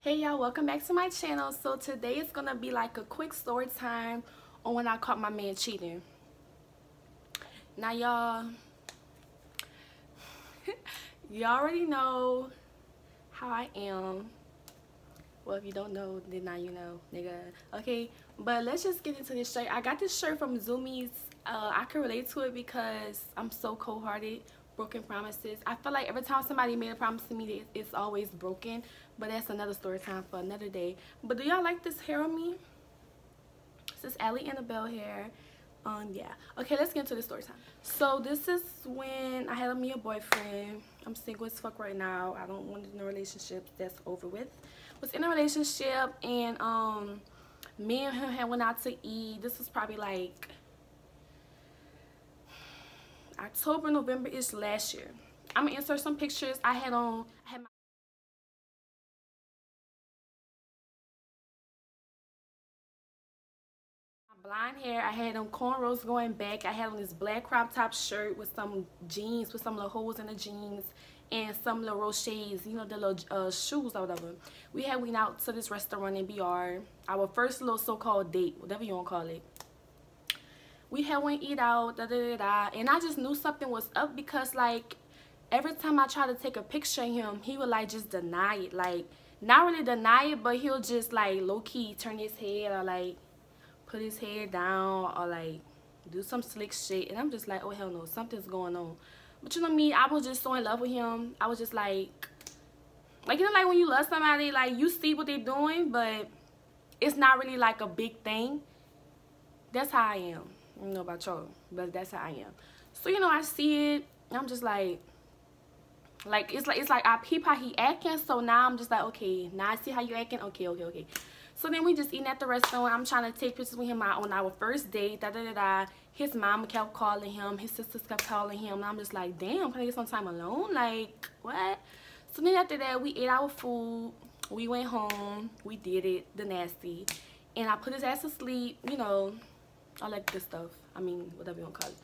Hey y'all, welcome back to my channel. So today it's gonna be like a quick story time on when I caught my man cheating. Now y'all already know how I am. Well, if you don't know, then now you know, nigga. Okay, but let's just get into this shirt. I got this shirt from Zoomies. I can relate to it because I'm so cold-hearted. Broken promises. I feel like every time somebody made a promise to me, it's always broken. But that's another story time for another day. But do y'all like this hair on me? This is Allie Annabelle hair. Yeah. Okay, let's get into the story time. So this is when I had me a boyfriend. I'm single as fuck right now. I don't want in a relationship. That's over with. Was in a relationship, and me and him had went out to eat. This was probably like October, November-ish last year. I'm gonna insert some pictures. I had my blonde hair. I had them cornrows going back. I had on this black crop top shirt with some jeans, with some little holes in the jeans, and some little Roches, you know, the little shoes or whatever. We went out to this restaurant in BR. Our first little so-called date, whatever you want to call it. We went eat out, and I just knew something was up because, like, every time I try to take a picture of him, he would, like, just deny it. Like, not really deny it, but he'll just, like, low-key turn his head or, like, put his head down or, like, do some slick shit. And I'm just like, oh, hell no, something's going on. But you know me, I was just so in love with him. I was just like, you know, like, when you love somebody, like, you see what they're doing, but it's not really, like, a big thing. That's how I am. I don't know about y'all, but that's how I am. So, you know, I see it, and I'm just like it's like I peep how he acting. So now I'm just like, okay, now I see how you acting. Okay. So then we just eating at the restaurant. I'm trying to take pictures with him on our first date. His mom kept calling him. His sisters kept calling him. And I'm just like, damn, can I get some time alone? Like, what? So then after that, we ate our food. We went home. We did it, the nasty. And I put his ass to sleep, you know. I like this stuff. I mean, whatever you want to call it.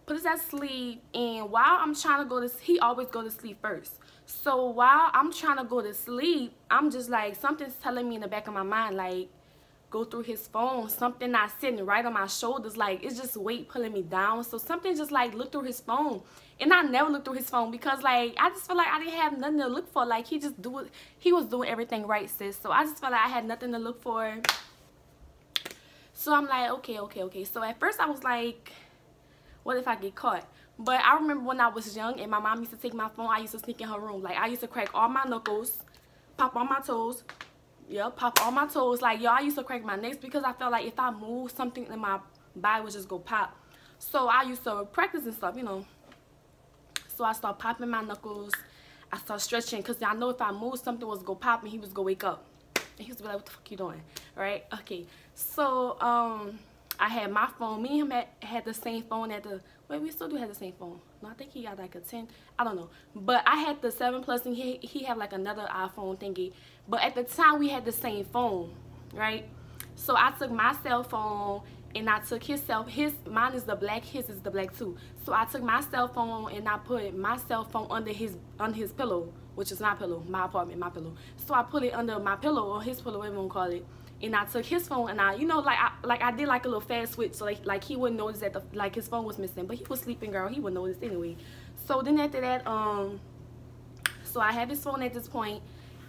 Put his ass to sleep, and while I'm trying to go to sleep, he always go to sleep first. So while I'm trying to go to sleep, I'm just like, something's telling me in the back of my mind, like, go through his phone. Something not sitting right on my shoulders, like, it's just weight pulling me down. So something just, like, look through his phone. And I never look through his phone because, like, I just feel like I didn't have nothing to look for. Like, he was doing everything right, sis. So I just felt like I had nothing to look for. So I'm like, okay. So at first I was like, what if I get caught? But I remember when I was young and my mom used to take my phone, I used to sneak in her room. Like, I used to crack all my knuckles, pop all my toes. Yep, pop all my toes. Like, yo, I used to crack my necks because I felt like if I moved, something in my body would just go pop. So I used to practice and stuff, you know. So I started popping my knuckles. I started stretching because I know if I moved, something was going to pop and he was going to wake up. And he was like, what the fuck you doing? Right? Okay. So, I had my phone. Me and him had the same phone at the... Wait, we still do have the same phone. No, I think he got like a 10. I don't know. But I had the 7 Plus and he had like another iPhone thingy. But at the time, we had the same phone. Right? So, I took my cell phone and I took mine is the black, his is the black too. So, I took my cell phone and I put my cell phone under his pillow. Which is my pillow, my apartment, my pillow. So I put it under my pillow or his pillow, whatever you want to call it. And I took his phone and I, you know, I did like a little fast switch, so like he wouldn't notice that his phone was missing, but he was sleeping, girl. He wouldn't notice anyway. So then after that, so I have his phone at this point,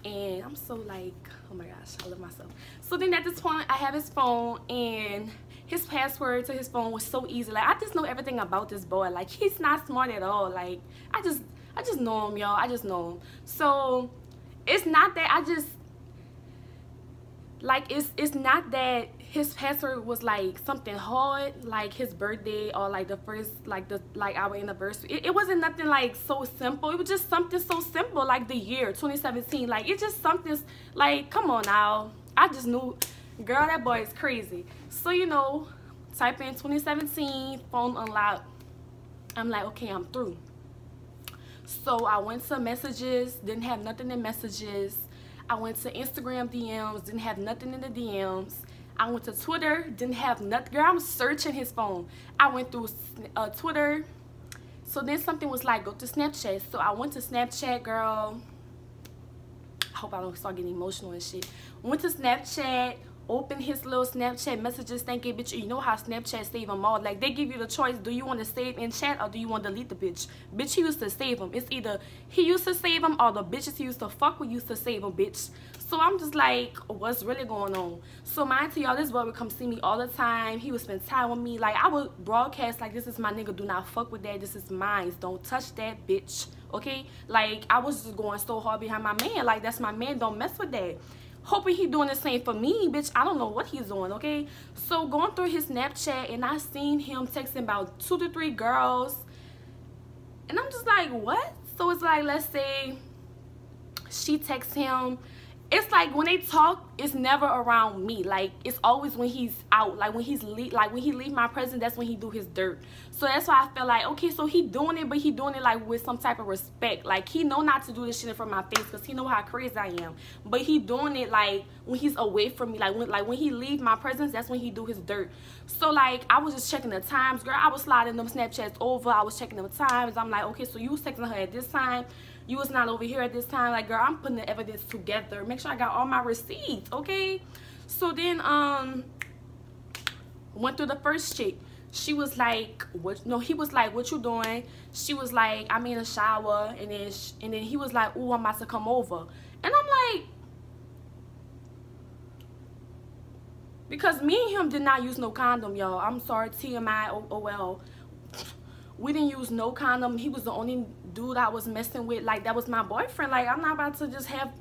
and I'm so like, oh my gosh, I love myself. So then at this point, I have his phone, and his password to his phone was so easy. Like, I just know everything about this boy. Like, he's not smart at all. Like, I just know him, y'all. I just know him. So it's not that it's not that his password was like something hard, like his birthday or like the first, like our anniversary. It wasn't nothing like so simple. It was just something so simple, like the year 2017. Like, it's just something like, come on now. I just knew, girl, that boy is crazy. So, you know, type in 2017 phone unlocked. I'm like, okay, I'm through. So I went to messages, didn't have nothing in messages. I went to Instagram DMs, didn't have nothing in the DMs. I went to Twitter, didn't have nothing. Girl, I'm searching his phone. I went through Twitter. So then something was like, go to Snapchat. So I went to Snapchat, girl. hope I don't start getting emotional and shit. Went to Snapchat, opened his little Snapchat messages, thinking, bitch, you know how Snapchat save them all. Like, they give you the choice, do you want to save in chat or do you want to delete the bitch? Bitch, he used to save them. It's either he used to save them or the bitches he used to fuck with used to save them, bitch. So I'm just like, what's really going on? So mind to y'all, this boy would come see me all the time. He would spend time with me. Like, I would broadcast like, this is my nigga, do not fuck with that, this is mine, don't touch that, bitch. Okay, like, I was just going so hard behind my man. Like, that's my man, don't mess with that. Hoping he doing the same for me, bitch. I don't know what he's doing. Okay, so going through his Snapchat, and I seen him texting about 2 to 3 girls, and I'm just like, what? So it's like, let's say she texts him. It's like when they talk, it's never around me. Like, it's always when he's out. Like, when he's when he leave my presence, that's when he do his dirt. So that's why I feel like, okay, so he doing it, but he doing it like with some type of respect. Like, he know not to do this shit in front of my face because he know how crazy I am. But he doing it like when he's away from me. Like when he leave my presence, that's when he do his dirt. So like, I was just checking the times, girl. I was sliding them Snapchats over. I was checking them times. I'm like, okay, so you was texting her at this time. You was not over here at this time. Like, girl, I'm putting the evidence together. Make sure I got all my receipts, okay? So then, went through the first chick. She was like, what? No, he was like, what you doing? She was like, I'm in the shower. And then he was like, ooh, I'm about to come over. And I'm like, because me and him did not use no condom, y'all. I'm sorry, TMI, oh well. We didn't use no condom. He was the only dude I was messing with. Like, that was my boyfriend. Like, I'm not about to just have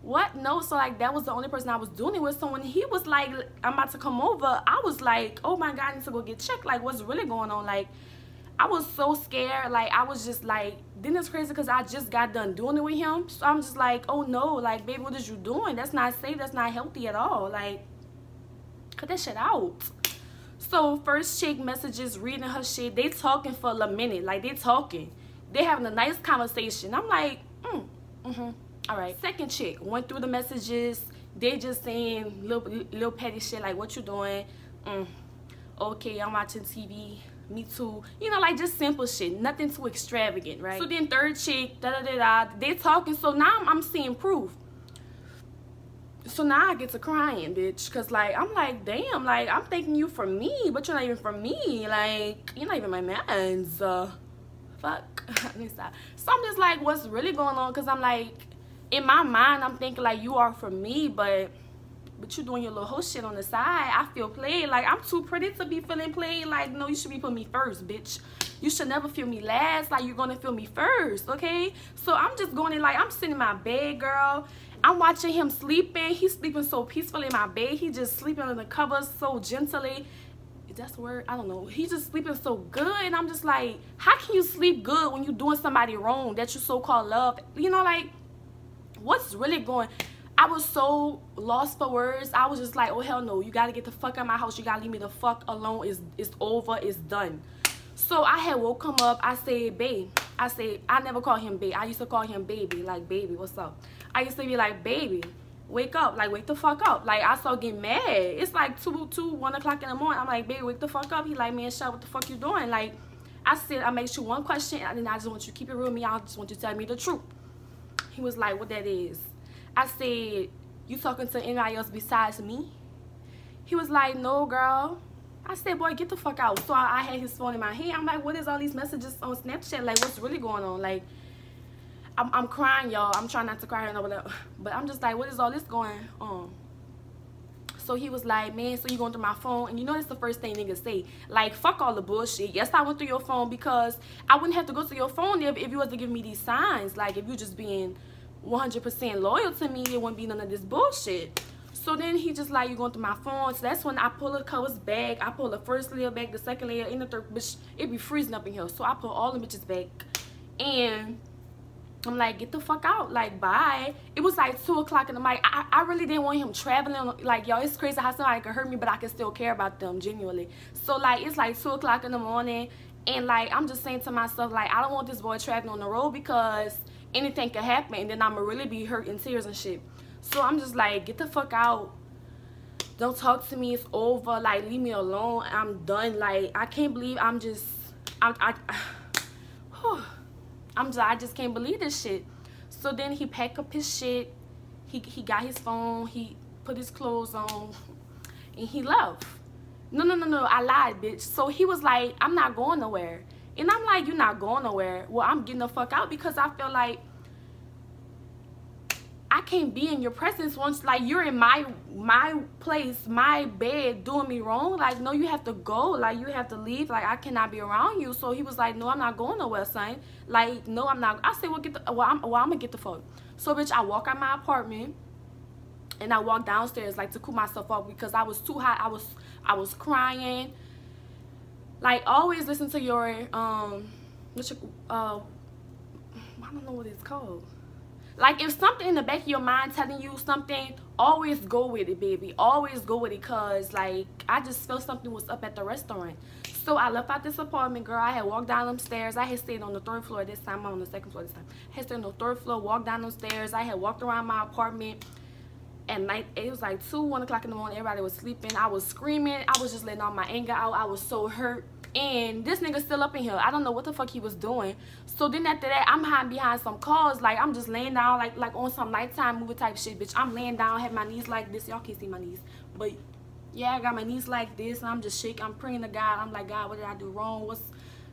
what? No. So like, that was the only person I was doing it with. So when he was like, I'm about to come over, I was like, oh my god, I need to go get checked. Like, what's really going on? Like, I was so scared. Like, I was just like, then it's crazy because I just got done doing it with him. So I'm just like, oh no, like, baby, what is you doing? That's not safe. That's not healthy at all. Like, cut that shit out. So first chick messages, reading her shit. They talking for a minute. Like, they talking. They having a nice conversation. I'm like, all right. Second chick went through the messages. They just saying little petty shit like, what you doing? Okay, I'm watching TV. Me too. You know, like, just simple shit. Nothing too extravagant, right? So then third chick, they talking. So now I'm seeing proof. So now I get to crying, bitch, because, like, I'm like, damn, like, I'm thanking you for me, but you're not even for me. Like, you're not even my man's. Fuck. Let me stop. So I'm just like, what's really going on? Because I'm like, in my mind, I'm thinking, like, you are for me, but you doing your little whole shit on the side. I feel played. Like, I'm too pretty to be feeling played. Like, no, you should be putting me first, bitch. You should never feel me last. Like, you're gonna feel me first, okay? So I'm just going in, like, I'm sitting in my bed, girl. I'm watching him sleeping. He's sleeping so peacefully in my bed. He just sleeping under the covers so gently. Is that the word? I don't know. He's just sleeping so good. And I'm just like, how can you sleep good when you're doing somebody wrong that you so-called love? You know, like, what's really going? I was so lost for words. I was just like, oh, hell no. You got to get the fuck out of my house. You got to leave me the fuck alone. It's over. It's done. So I had woke him up. I said, babe. I never call him babe. I used to call him baby. Like, baby, what's up? I used to be like, baby, wake up. Like, wake the fuck up. Like, I started getting mad. It's like 1 o'clock in the morning. I'm like, baby, wake the fuck up. He like, man, shut up. What the fuck you doing? Like, I said, I make you one question, and then I just want you to keep it real with me. I just want you to tell me the truth. He was like, what that is? I said, you talking to anybody else besides me? He was like, no, girl. I said, boy, get the fuck out. So I had his phone in my hand. I'm like, what is all these messages on Snapchat? Like, what's really going on? Like, I'm crying, y'all. I'm trying not to cry and all that. But I'm just like, what is all this going on? So he was like, man, so you going through my phone? And you know that's the first thing niggas say. Like, fuck all the bullshit. Yes, I went through your phone because I wouldn't have to go to your phone if you was to give me these signs. Like, if you just being 100% loyal to me, it wouldn't be none of this bullshit. So then he just like, you going through my phone. So that's when I pull the covers back. I pull the first layer back, the second layer, and the third. Bitch, it be freezing up in here. So I pull all the bitches back. And I'm like, get the fuck out. Like, bye. It was like 2 o'clock in the night. I really didn't want him traveling. Like, y'all, it's crazy how somebody can hurt me, but I can still care about them, genuinely. So, like, it's like 2 o'clock in the morning. And, like, I'm just saying to myself, like, I don't want this boy traveling on the road because anything could happen. And then I'm going to really be hurt in tears and shit. So I'm just like, get the fuck out. Don't talk to me. It's over. Like, leave me alone. I'm done. Like, I can't believe I just can't believe this shit. So then he packed up his shit. He got his phone. He put his clothes on, and he left. No, I lied, bitch. So he was like, I'm not going nowhere. And I'm like, you're not going nowhere. Well, I'm getting the fuck out, because I feel like I can't be in your presence once, like, you're in my place, my bed, doing me wrong. Like, no, you have to go. Like, you have to leave. Like, I cannot be around you. So he was like, no, I'm not going nowhere, son. Like, no, I'm not. I said, well, I'm gonna get the fuck. So, bitch, I walk out my apartment, and I walk downstairs, like, to cool myself off, because I was too hot. I was crying. Like, always listen to your I don't know what it's called. Like, if something in the back of your mind telling you something, always go with it, baby. Always go with it, because, like, I just felt something was up at the restaurant. So I left out this apartment, girl. I had walked down them stairs. I had stayed on the 3rd floor this time. I'm on the 2nd floor this time. I had stayed on the 3rd floor, walked down them stairs. I had walked around my apartment. At night, it was like 2, 1 o'clock in the morning. Everybody was sleeping. I was screaming. I was just letting all my anger out. I was so hurt. And this nigga still up in here. I don't know what the fuck he was doing. So then after that, I'm hiding behind some cars. Like, I'm just laying down, like on some nighttime movie type shit, bitch. I'm laying down, have my knees like this. Y'all can't see my knees, but yeah, I got my knees like this, and I'm just shaking. I'm praying to God. I'm like, God, what did I do wrong?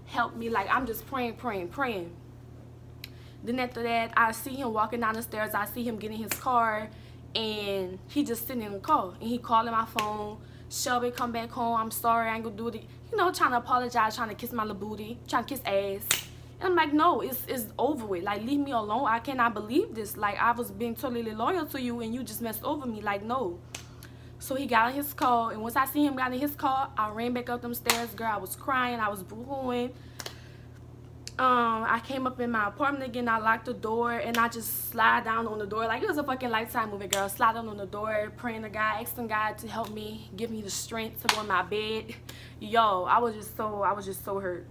Help me? Like, I'm just praying. Then after that, I see him walking down the stairs. I see him getting his car, and he just sitting in the car, and he calling my phone. Shelby, come back home. I'm sorry. I ain't gonna do it. You know, trying to apologize, trying to kiss my little booty, trying to kiss ass. And I'm like, no, it's over with. Like, leave me alone. I cannot believe this. Like, I was being totally loyal to you, and you just messed over me. Like, no. So he got in his car, and once I see him got in his car, I ran back up them stairs, girl. I was crying. I was boo-hooing. I came up in my apartment again. I locked the door, and I just slide down on the door like it was a fucking Lifetime movie, girl. Slide down on the door, praying to God, asking God to help me, give me the strength to go in my bed. Yo, I was just so hurt.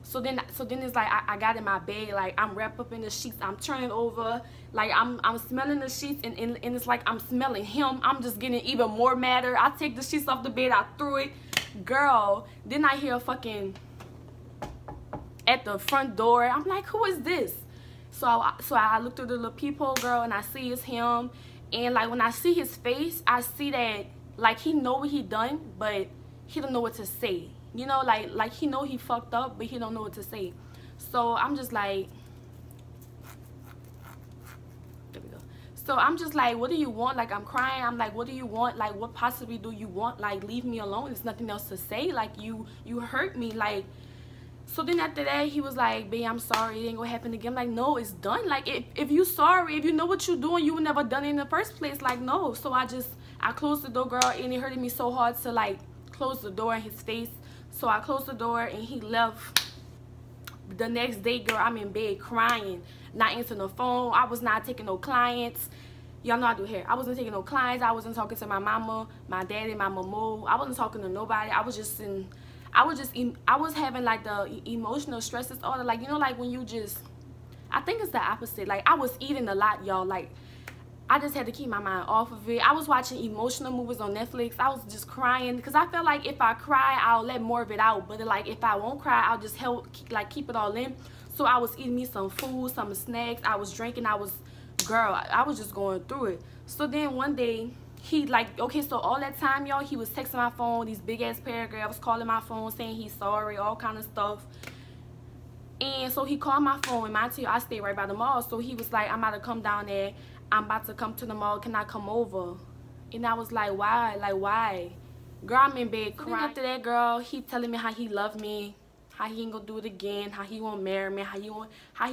So then it's like I got in my bed, like I'm wrapped up in the sheets. I'm turning over, like I'm smelling the sheets, and it's like I'm smelling him. I'm just getting even more madder. I take the sheets off the bed, I threw it, girl. Then I hear a fucking at the front door. I'm like, who is this? So I look through the little peephole, girl, and I see it's him. And like when I see his face, I see that like he know what he done, but he don't know what to say. You know, like he know he fucked up, but he don't know what to say. So I'm just like, there we go. So I'm just like, what do you want? Like, I'm crying. I'm like, what do you want? Like, what possibly do you want? Like, leave me alone. There's nothing else to say. Like, you hurt me. Like, so then after that, he was like, babe, I'm sorry. It ain't gonna happen again. I'm like, no, it's done. Like, if you sorry, if you know what you're doing, you would never done it in the first place. Like, no. So I closed the door, girl, and it hurted me so hard to, like, close the door in his face. So I closed the door, and he left. The next day, girl, I'm in bed crying, not answering the phone. I was not taking no clients. Y'all know I do hair. I wasn't taking no clients. I wasn't talking to my mama, my daddy, my mama. I wasn't talking to nobody. I was having like the emotional stress disorder. Like, you know, like when you just, I think it's the opposite. Like, I was eating a lot, y'all. Like, I just had to keep my mind off of it. I was watching emotional movies on Netflix. I was just crying because I felt like if I cry, I'll let more of it out. But like if I won't cry, I'll just keep it all in. So I was eating me some food, some snacks. I was drinking. I was just going through it. So then one day, he like, okay, so all that time, y'all, he was texting my phone, these big ass paragraphs, calling my phone, saying he's sorry, all kind of stuff. And so he called my phone, and mind you, I stay right by the mall. So he was like, I'm about to come down there. I'm about to come to the mall. Can I come over? And I was like, why? Like, why? Girl, I'm in bed crying. After that, girl, he telling me how he loved me, how he ain't gonna do it again, how he won't marry me, how he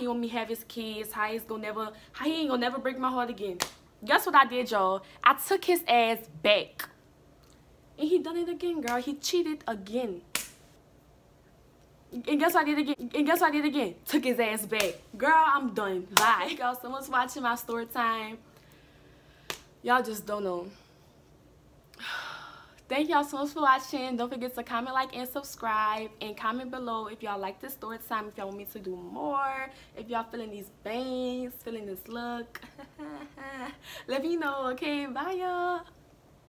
want me have his kids, how he ain't gonna never break my heart again. Guess what I did, y'all? I took his ass back. And he done it again, girl. He cheated again. And guess what I did again? Took his ass back. Girl, I'm done. Bye. Thank y'all so much for watching my story time. Y'all just don't know. Thank y'all so much for watching. Don't forget to comment, like, and subscribe. And comment below if y'all like this story time. If y'all want me to do more. If y'all feeling these bangs, feeling this look. Let me know, okay? Bye, y'all.